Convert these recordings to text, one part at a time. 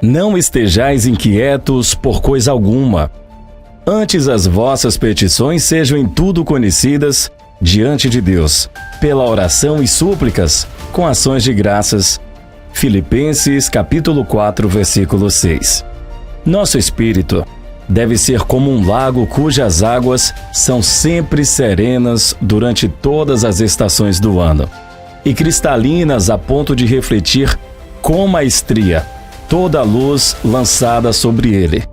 Não estejais inquietos por coisa alguma. Antes as vossas petições sejam em tudo conhecidas diante de Deus, pela oração e súplicas, com ações de graças. Filipenses capítulo 4, versículo 6. Nosso espírito deve ser como um lago cujas águas são sempre serenas durante todas as estações do ano e cristalinas a ponto de refletir com maestria toda a luz lançada sobre ele.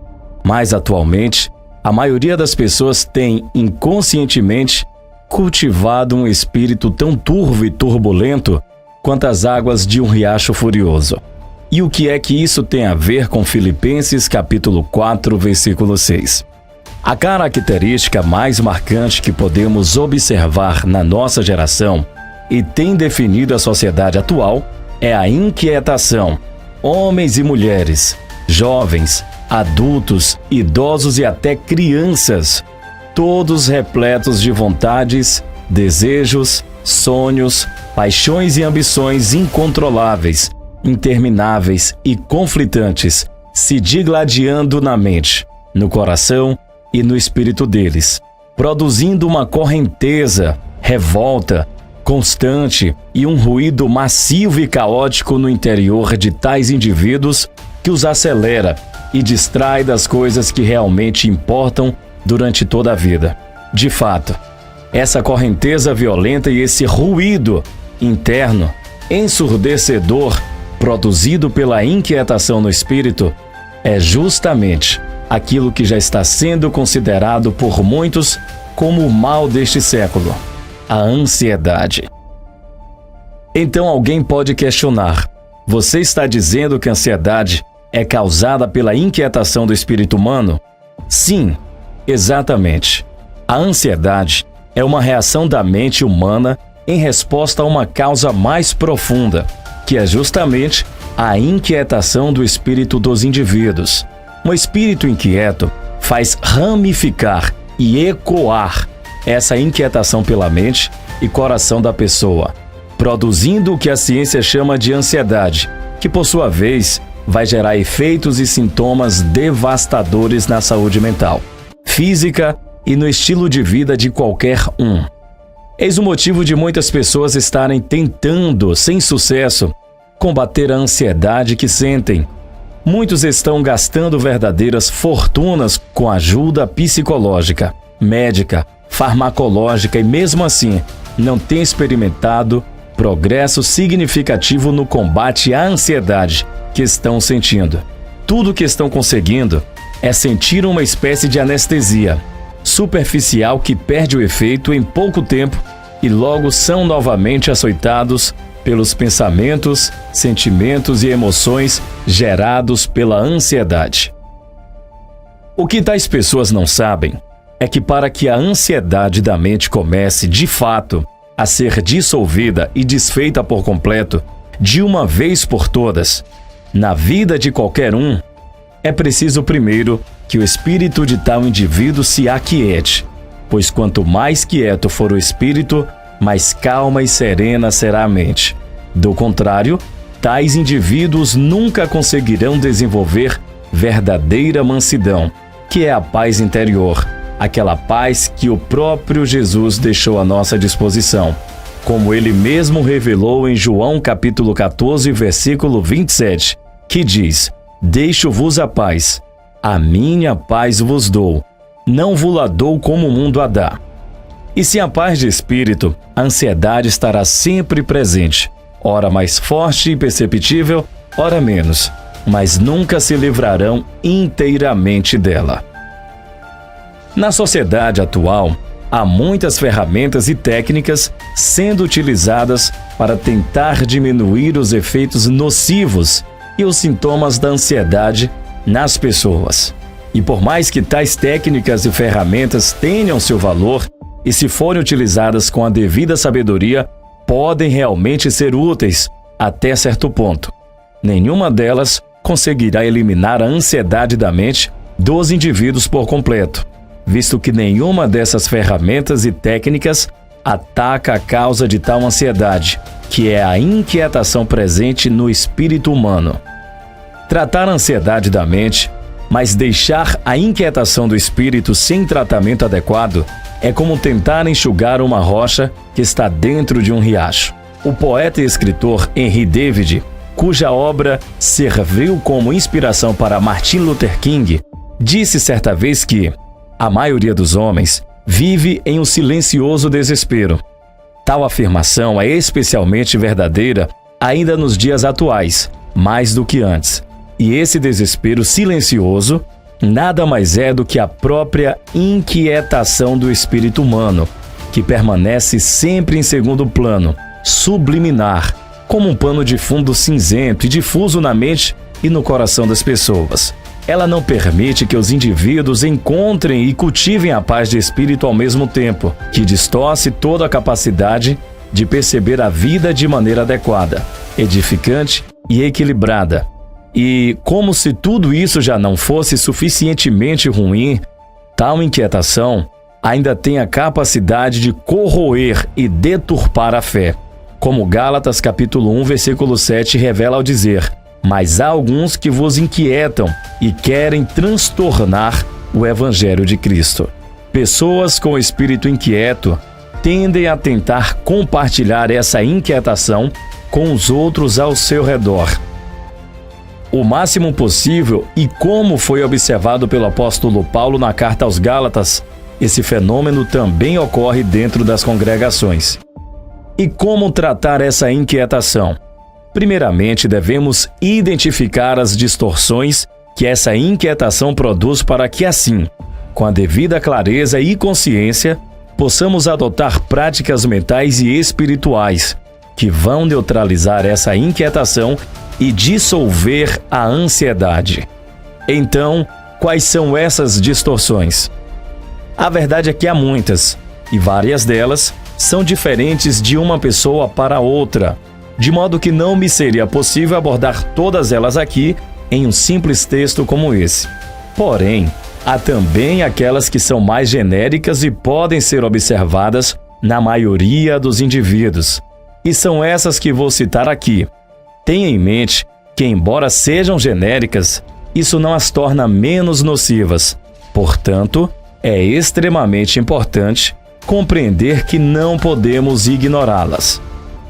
Mas atualmente, a maioria das pessoas tem inconscientemente cultivado um espírito tão turvo e turbulento quanto as águas de um riacho furioso. E o que é que isso tem a ver com Filipenses capítulo 4, versículo 6? A característica mais marcante que podemos observar na nossa geração e tem definido a sociedade atual é a inquietação. Homens e mulheres, jovens, adultos, idosos e até crianças, todos repletos de vontades, desejos, sonhos, paixões e ambições incontroláveis, intermináveis e conflitantes, se digladiando na mente, no coração e no espírito deles, produzindo uma correnteza, revolta, constante e um ruído massivo e caótico no interior de tais indivíduos que os acelera e distrai das coisas que realmente importam durante toda a vida. De fato, essa correnteza violenta e esse ruído interno, ensurdecedor, produzido pela inquietação no espírito, é justamente aquilo que já está sendo considerado por muitos como o mal deste século, a ansiedade. Então alguém pode questionar: você está dizendo que a ansiedade é causada pela inquietação do espírito humano? Sim, exatamente. A ansiedade é uma reação da mente humana em resposta a uma causa mais profunda, que é justamente a inquietação do espírito dos indivíduos. Um espírito inquieto faz ramificar e ecoar essa inquietação pela mente e coração da pessoa, produzindo o que a ciência chama de ansiedade, que por sua vez vai gerar efeitos e sintomas devastadores na saúde mental, física e no estilo de vida de qualquer um. Eis o motivo de muitas pessoas estarem tentando, sem sucesso, combater a ansiedade que sentem. Muitos estão gastando verdadeiras fortunas com ajuda psicológica, médica, farmacológica e mesmo assim não têm experimentado progresso significativo no combate à ansiedade que estão sentindo. Tudo o que estão conseguindo é sentir uma espécie de anestesia superficial que perde o efeito em pouco tempo e logo são novamente açoitados pelos pensamentos, sentimentos e emoções gerados pela ansiedade. O que tais pessoas não sabem é que para que a ansiedade da mente comece, de fato, a ser dissolvida e desfeita por completo, de uma vez por todas, na vida de qualquer um, é preciso primeiro que o espírito de tal indivíduo se aquiete, pois quanto mais quieto for o espírito, mais calma e serena será a mente. Do contrário, tais indivíduos nunca conseguirão desenvolver verdadeira mansidão, que é a paz interior, aquela paz que o próprio Jesus deixou à nossa disposição, como ele mesmo revelou em João capítulo 14, versículo 27, que diz: deixo-vos a paz, a minha paz vos dou, não vos-la dou como o mundo a dá. E se a paz de espírito, a ansiedade estará sempre presente, ora mais forte e perceptível, ora menos, mas nunca se livrarão inteiramente dela. Na sociedade atual, há muitas ferramentas e técnicas sendo utilizadas para tentar diminuir os efeitos nocivos e os sintomas da ansiedade nas pessoas. E por mais que tais técnicas e ferramentas tenham seu valor e se forem utilizadas com a devida sabedoria, podem realmente ser úteis até certo ponto. Nenhuma delas conseguirá eliminar a ansiedade da mente dos indivíduos por completo, visto que nenhuma dessas ferramentas e técnicas ataca a causa de tal ansiedade, que é a inquietação presente no espírito humano. Tratar a ansiedade da mente, mas deixar a inquietação do espírito sem tratamento adequado, é como tentar enxugar uma rocha que está dentro de um riacho. O poeta e escritor Henry David, cuja obra serviu como inspiração para Martin Luther King, disse certa vez que a maioria dos homens vive em um silencioso desespero. Tal afirmação é especialmente verdadeira ainda nos dias atuais, mais do que antes. E esse desespero silencioso nada mais é do que a própria inquietação do espírito humano, que permanece sempre em segundo plano, subliminar, como um pano de fundo cinzento e difuso na mente e no coração das pessoas. Ela não permite que os indivíduos encontrem e cultivem a paz de espírito ao mesmo tempo, que distorce toda a capacidade de perceber a vida de maneira adequada, edificante e equilibrada. E, como se tudo isso já não fosse suficientemente ruim, tal inquietação ainda tem a capacidade de corroer e deturpar a fé, como Gálatas capítulo 1, versículo 7 revela ao dizer: mas há alguns que vos inquietam e querem transtornar o evangelho de Cristo. Pessoas com espírito inquieto tendem a tentar compartilhar essa inquietação com os outros ao seu redor, o máximo possível, e como foi observado pelo apóstolo Paulo na carta aos Gálatas, esse fenômeno também ocorre dentro das congregações. E como tratar essa inquietação? Primeiramente, devemos identificar as distorções que essa inquietação produz para que assim, com a devida clareza e consciência, possamos adotar práticas mentais e espirituais que vão neutralizar essa inquietação e dissolver a ansiedade. Então, quais são essas distorções? A verdade é que há muitas, e várias delas são diferentes de uma pessoa para outra, de modo que não me seria possível abordar todas elas aqui em um simples texto como esse. Porém, há também aquelas que são mais genéricas e podem ser observadas na maioria dos indivíduos. E são essas que vou citar aqui. Tenha em mente que, embora sejam genéricas, isso não as torna menos nocivas. Portanto, é extremamente importante compreender que não podemos ignorá-las.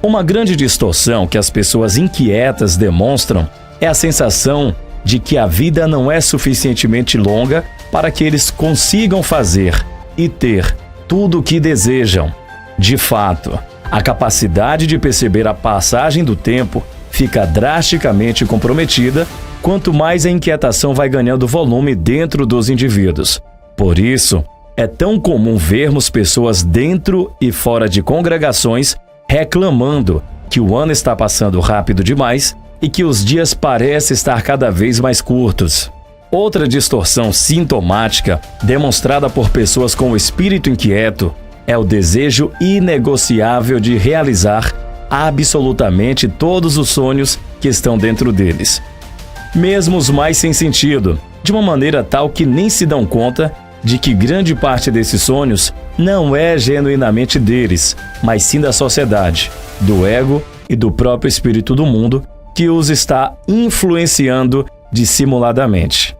Uma grande distorção que as pessoas inquietas demonstram é a sensação de que a vida não é suficientemente longa para que eles consigam fazer e ter tudo o que desejam. De fato, a capacidade de perceber a passagem do tempo fica drasticamente comprometida quanto mais a inquietação vai ganhando volume dentro dos indivíduos. Por isso, é tão comum vermos pessoas dentro e fora de congregações reclamando que o ano está passando rápido demais e que os dias parecem estar cada vez mais curtos. Outra distorção sintomática demonstrada por pessoas com o espírito inquieto é o desejo inegociável de realizar absolutamente todos os sonhos que estão dentro deles, mesmo os mais sem sentido, de uma maneira tal que nem se dão conta de que grande parte desses sonhos não é genuinamente deles, mas sim da sociedade, do ego e do próprio espírito do mundo que os está influenciando dissimuladamente.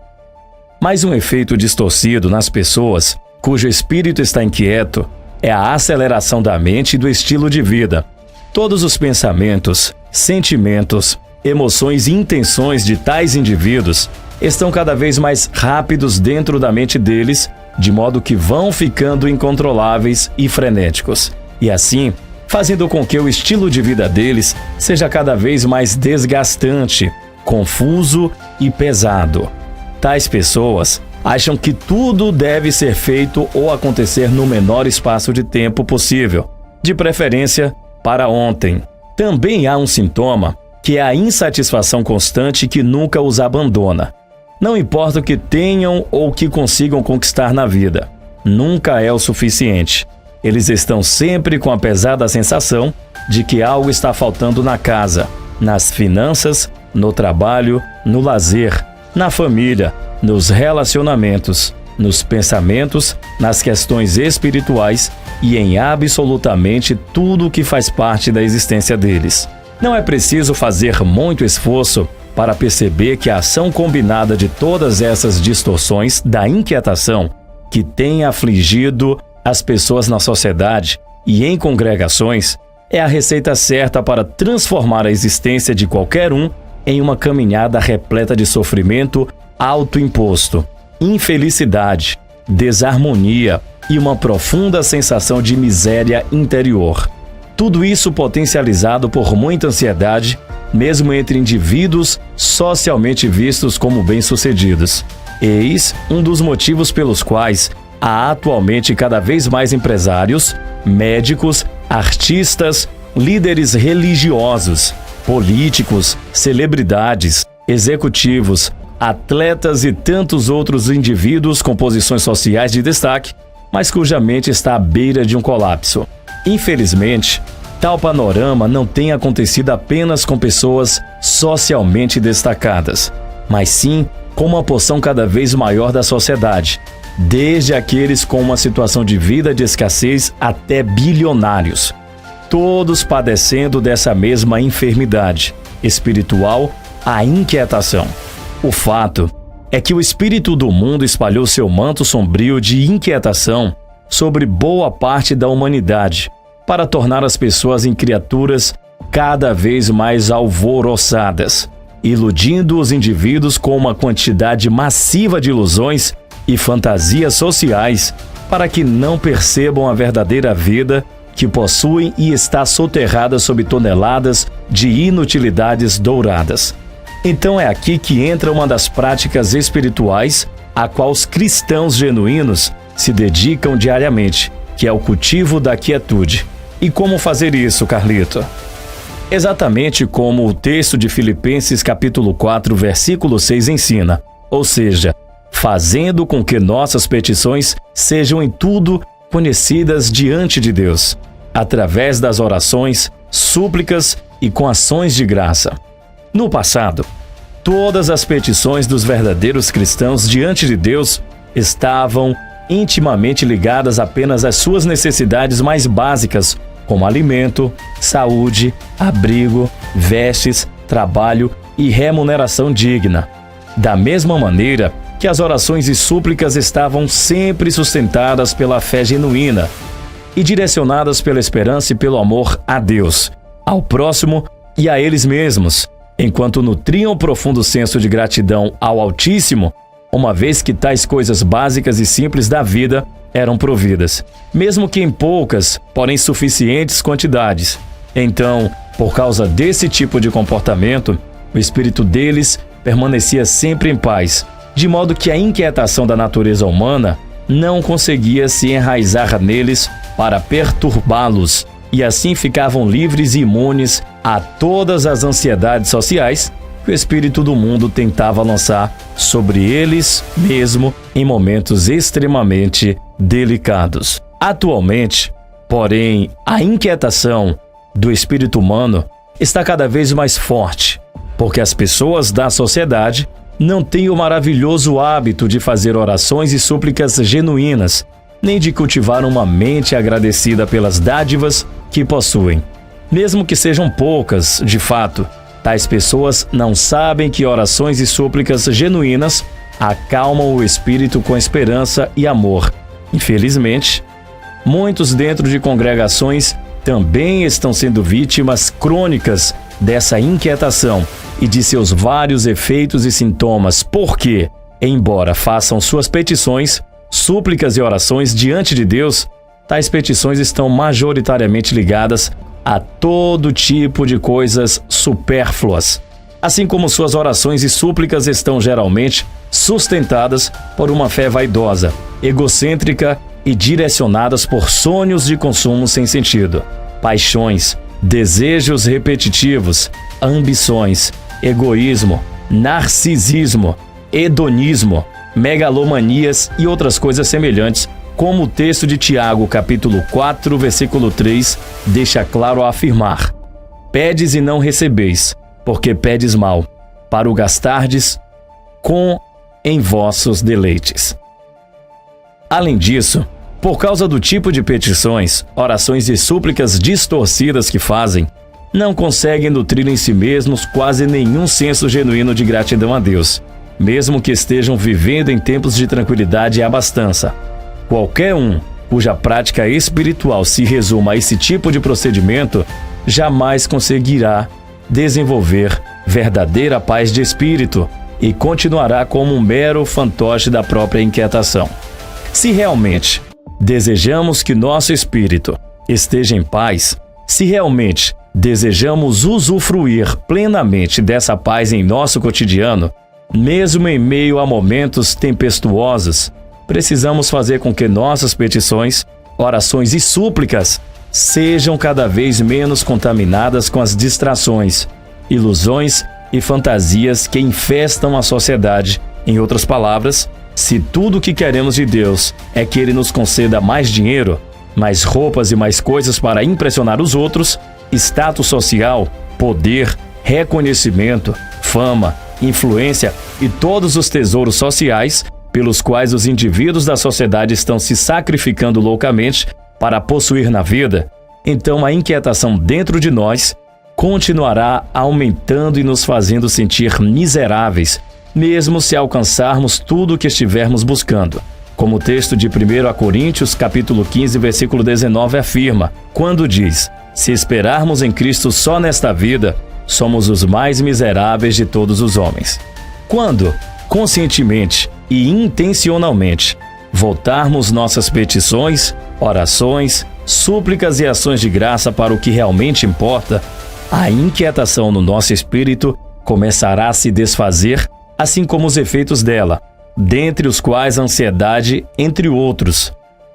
Mais um efeito distorcido nas pessoas cujo espírito está inquieto é a aceleração da mente e do estilo de vida. Todos os pensamentos, sentimentos, emoções e intenções de tais indivíduos estão cada vez mais rápidos dentro da mente deles, de modo que vão ficando incontroláveis e frenéticos, e assim fazendo com que o estilo de vida deles seja cada vez mais desgastante, confuso e pesado. Tais pessoas acham que tudo deve ser feito ou acontecer no menor espaço de tempo possível, de preferência para ontem. Também há um sintoma, que é a insatisfação constante que nunca os abandona. Não importa o que tenham ou o que consigam conquistar na vida, nunca é o suficiente. Eles estão sempre com a pesada sensação de que algo está faltando na casa, nas finanças, no trabalho, no lazer, na família, nos relacionamentos, nos pensamentos, nas questões espirituais e em absolutamente tudo que faz parte da existência deles. Não é preciso fazer muito esforço para perceber que a ação combinada de todas essas distorções da inquietação que tem afligido as pessoas na sociedade e em congregações é a receita certa para transformar a existência de qualquer um em uma caminhada repleta de sofrimento autoimposto, infelicidade, desarmonia e uma profunda sensação de miséria interior. Tudo isso potencializado por muita ansiedade, mesmo entre indivíduos socialmente vistos como bem-sucedidos. Eis um dos motivos pelos quais há atualmente cada vez mais empresários, médicos, artistas, líderes religiosos, políticos, celebridades, executivos, atletas e tantos outros indivíduos com posições sociais de destaque, mas cuja mente está à beira de um colapso. Infelizmente, tal panorama não tem acontecido apenas com pessoas socialmente destacadas, mas sim com uma porção cada vez maior da sociedade, desde aqueles com uma situação de vida de escassez até bilionários, todos padecendo dessa mesma enfermidade espiritual, a inquietação. O fato é que o espírito do mundo espalhou seu manto sombrio de inquietação sobre boa parte da humanidade, para tornar as pessoas em criaturas cada vez mais alvoroçadas, iludindo os indivíduos com uma quantidade massiva de ilusões e fantasias sociais para que não percebam a verdadeira vida que possuem e está soterrada sob toneladas de inutilidades douradas. Então é aqui que entra uma das práticas espirituais a qual os cristãos genuínos se dedicam diariamente, que é o cultivo da quietude. E como fazer isso, Carlito? Exatamente como o texto de Filipenses capítulo 4, versículo 6 ensina, ou seja, fazendo com que nossas petições sejam em tudo conhecidas diante de Deus, através das orações, súplicas e com ações de graça. No passado, todas as petições dos verdadeiros cristãos diante de Deus estavam intimamente ligadas apenas às suas necessidades mais básicas, como alimento, saúde, abrigo, vestes, trabalho e remuneração digna. Da mesma maneira que as orações e súplicas estavam sempre sustentadas pela fé genuína e direcionadas pela esperança e pelo amor a Deus, ao próximo e a eles mesmos, enquanto nutriam profundo senso de gratidão ao Altíssimo, uma vez que tais coisas básicas e simples da vida eram providas, mesmo que em poucas, porém suficientes quantidades. Então, por causa desse tipo de comportamento, o espírito deles permanecia sempre em paz, de modo que a inquietação da natureza humana não conseguia se enraizar neles para perturbá-los, e assim ficavam livres e imunes a todas as ansiedades sociais que o espírito do mundo tentava lançar sobre eles mesmo em momentos extremamente delicados. Atualmente, porém, a inquietação do espírito humano está cada vez mais forte, porque as pessoas da sociedade não têm o maravilhoso hábito de fazer orações e súplicas genuínas, nem de cultivar uma mente agradecida pelas dádivas que possuem. Mesmo que sejam poucas, de fato, tais pessoas não sabem que orações e súplicas genuínas acalmam o espírito com esperança e amor. Infelizmente, muitos dentro de congregações também estão sendo vítimas crônicas dessa inquietação e de seus vários efeitos e sintomas, porque, embora façam suas petições, súplicas e orações diante de Deus, tais petições estão majoritariamente ligadas a todo tipo de coisas supérfluas, assim como suas orações e súplicas estão geralmente sustentadas por uma fé vaidosa, egocêntrica e direcionadas por sonhos de consumo sem sentido, paixões, desejos repetitivos, ambições, egoísmo, narcisismo, hedonismo, megalomanias e outras coisas semelhantes, como o texto de Tiago, capítulo 4, versículo 3, deixa claro ao afirmar: pedes e não recebeis, porque pedes mal, para o gastardes em vossos deleites. Além disso, por causa do tipo de petições, orações e súplicas distorcidas que fazem, não conseguem nutrir em si mesmos quase nenhum senso genuíno de gratidão a Deus, mesmo que estejam vivendo em tempos de tranquilidade e abastança. Qualquer um cuja prática espiritual se resuma a esse tipo de procedimento jamais conseguirá desenvolver verdadeira paz de espírito e continuará como um mero fantoche da própria inquietação. Se realmente desejamos que nosso espírito esteja em paz, se realmente desejamos usufruir plenamente dessa paz em nosso cotidiano, mesmo em meio a momentos tempestuosos, precisamos fazer com que nossas petições, orações e súplicas sejam cada vez menos contaminadas com as distrações, ilusões e fantasias que infestam a sociedade. Em outras palavras, se tudo o que queremos de Deus é que Ele nos conceda mais dinheiro, mais roupas e mais coisas para impressionar os outros, status social, poder, reconhecimento, fama, influência e todos os tesouros sociais pelos quais os indivíduos da sociedade estão se sacrificando loucamente para possuir na vida, então a inquietação dentro de nós continuará aumentando e nos fazendo sentir miseráveis, mesmo se alcançarmos tudo o que estivermos buscando. Como o texto de 1 Coríntios, capítulo 15, versículo 19 afirma, quando diz: se esperarmos em Cristo só nesta vida, somos os mais miseráveis de todos os homens. Quando, conscientemente e intencionalmente, voltarmos nossas petições, orações, súplicas e ações de graça para o que realmente importa, a inquietação no nosso espírito começará a se desfazer, assim como os efeitos dela, dentre os quais a ansiedade, entre outros.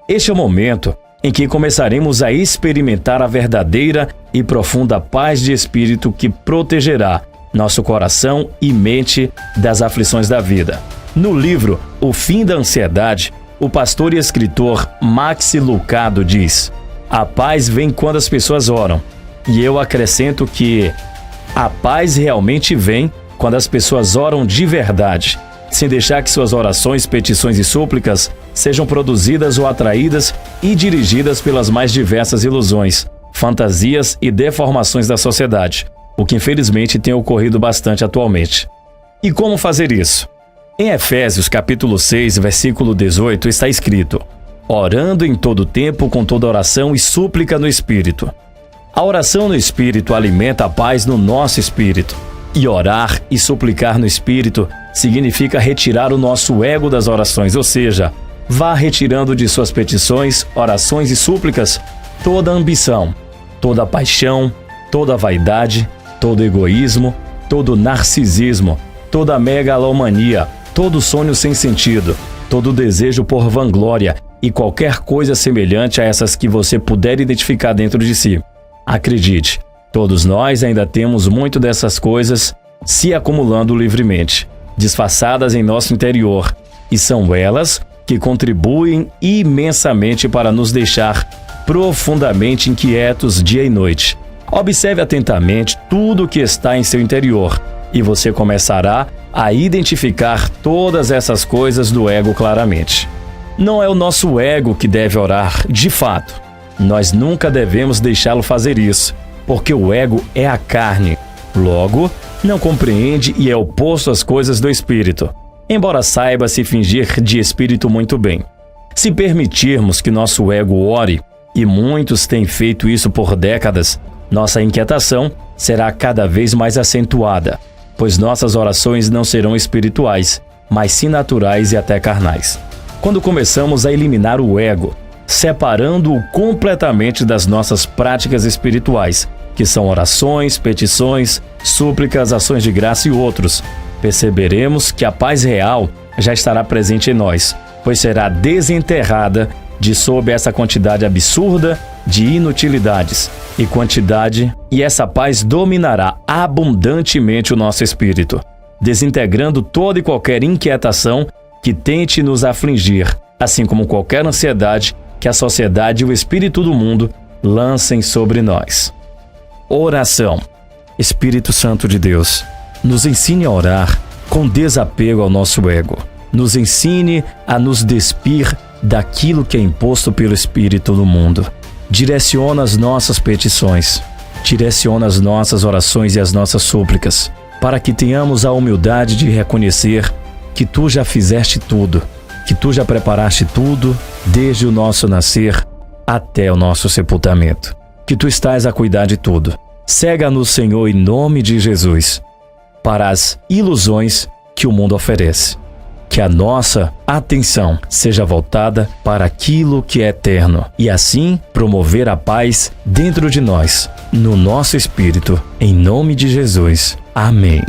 Este é o momento em que começaremos a experimentar a verdadeira e profunda paz de espírito que protegerá nosso coração e mente das aflições da vida. No livro O Fim da Ansiedade, o pastor e escritor Max Lucado diz: a paz vem quando as pessoas oram. E eu acrescento que a paz realmente vem quando as pessoas oram de verdade, sem deixar que suas orações, petições e súplicas sejam produzidas ou atraídas e dirigidas pelas mais diversas ilusões, fantasias e deformações da sociedade, o que infelizmente tem ocorrido bastante atualmente. E como fazer isso? Em Efésios capítulo 6, versículo 18 está escrito: orando em todo tempo com toda oração e súplica no Espírito. A oração no Espírito alimenta a paz no nosso espírito. E orar e suplicar no Espírito significa retirar o nosso ego das orações, ou seja, vá retirando de suas petições, orações e súplicas toda ambição, toda paixão, toda vaidade, todo egoísmo, todo narcisismo, toda megalomania, todo sonho sem sentido, todo desejo por vanglória e qualquer coisa semelhante a essas que você puder identificar dentro de si. Acredite, todos nós ainda temos muito dessas coisas se acumulando livremente, disfarçadas em nosso interior, e são elas que contribuem imensamente para nos deixar profundamente inquietos dia e noite. Observe atentamente tudo o que está em seu interior e você começará a identificar todas essas coisas do ego claramente. Não é o nosso ego que deve orar, de fato. Nós nunca devemos deixá-lo fazer isso, porque o ego é a carne. Logo, não compreende e é oposto às coisas do espírito, embora saiba se fingir de espírito muito bem. Se permitirmos que nosso ego ore, e muitos têm feito isso por décadas, nossa inquietação será cada vez mais acentuada, pois nossas orações não serão espirituais, mas sim naturais e até carnais. Quando começamos a eliminar o ego, separando-o completamente das nossas práticas espirituais, que são orações, petições, súplicas, ações de graça e outros, perceberemos que a paz real já estará presente em nós, pois será desenterrada de sob essa quantidade absurda de inutilidades e quantidade, e essa paz dominará abundantemente o nosso espírito, desintegrando toda e qualquer inquietação que tente nos afligir, assim como qualquer ansiedade que a sociedade e o espírito do mundo lancem sobre nós. Oração. Espírito Santo de Deus, nos ensine a orar com desapego ao nosso ego. Nos ensine a nos despir daquilo que é imposto pelo espírito do mundo. Direciona as nossas petições. direciona as nossas orações e as nossas súplicas, para que tenhamos a humildade de reconhecer que Tu já fizeste tudo, que Tu já preparaste tudo, desde o nosso nascer até o nosso sepultamento, que Tu estás a cuidar de tudo. Cega-nos, Senhor, em nome de Jesus, para as ilusões que o mundo oferece. Que a nossa atenção seja voltada para aquilo que é eterno e assim promover a paz dentro de nós, no nosso espírito. Em nome de Jesus. Amém.